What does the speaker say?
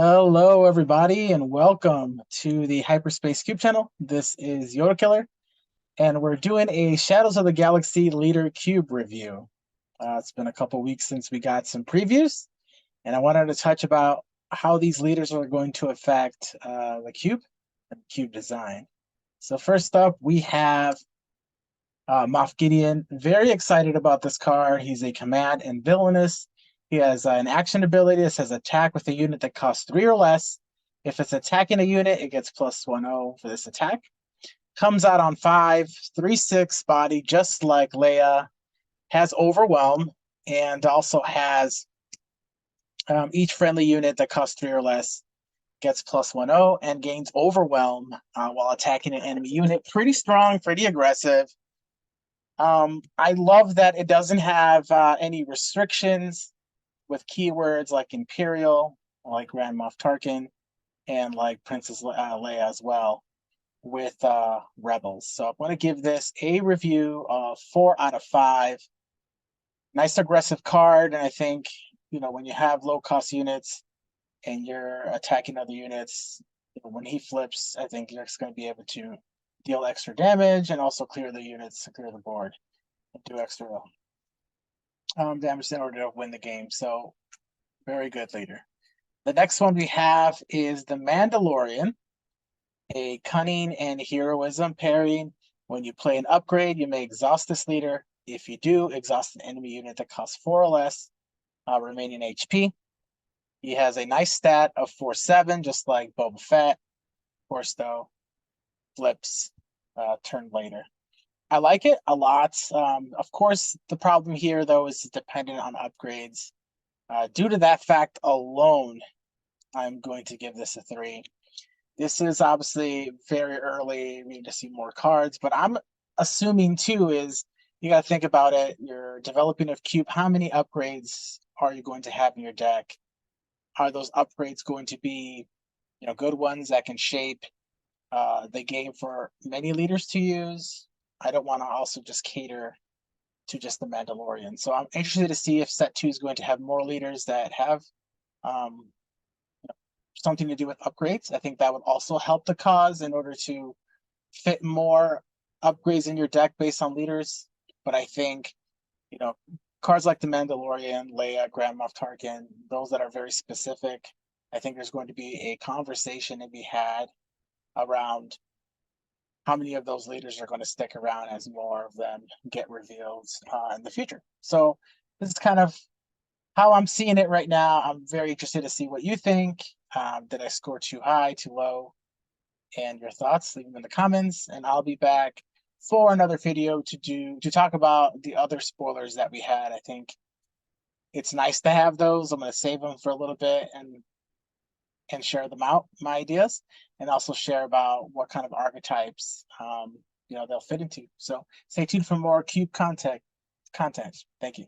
Hello, everybody, and welcome to the Hyperspace Cube channel. This is Yoda Killer, and we're doing a Shadows of the Galaxy Leader Cube review. It's been a couple weeks since we got some previews, and I wanted to touch about how these leaders are going to affect the cube and cube design. So first up, we have Moff Gideon. Very excited about this card. He's a command and villainous. He has an action ability that says attack with a unit that costs 3 or less. If it's attacking a unit, it gets +1/0 for this attack. Comes out on 5, 3/6 body, just like Leia. Has Overwhelm, and also has each friendly unit that costs 3 or less gets +1/0 and gains Overwhelm while attacking an enemy unit. Pretty strong, pretty aggressive. I love that it doesn't have any restrictions with keywords like Imperial, like Grand Moff Tarkin, and like Princess Leia as well with Rebels. So I'm going to give this a review of 4 out of 5. Nice aggressive card, and I think, when you have low-cost units and you're attacking other units, when he flips, I think you're just going to be able to deal extra damage and also clear the units, clear the board, and do extra damage in order to win the game. So very good leader. The next one we have is the Mandalorian, a cunning and heroism pairing. When you play an upgrade, you may exhaust this leader. If you do, exhaust an enemy unit that costs 4 or less remaining HP. He has a nice stat of 4/7, just like Boba Fett. Of course, though, flips turn later. I like it a lot. Of course, the problem here, though, is dependent on upgrades. Due to that fact alone, I'm going to give this a 3. This is obviously very early. We need to see more cards, but I'm assuming, too, is you got to think about it. You're developing a cube. How many upgrades are you going to have in your deck? Are those upgrades going to be, good ones that can shape the game for many leaders to use? I don't want to also just cater to just the Mandalorian. So I'm interested to see if set 2 is going to have more leaders that have something to do with upgrades. I think that would also help the cause in order to fit more upgrades in your deck based on leaders. But I think, cards like the Mandalorian, Leia, Grand Moff Tarkin, those that are very specific, I think there's going to be a conversation to be had around how many of those leaders are going to stick around as more of them get revealed in the future. So this is kind of how I'm seeing it right now. I'm very interested to see what you think. Did I score too high, too low? And your thoughts, leave them in the comments, and I'll be back for another video to talk about the other spoilers that we had. I think it's nice to have those. I'm going to save them for a little bit and share them out, my ideas, and also share about what kind of archetypes they'll fit into. So stay tuned for more Cube content. Thank you.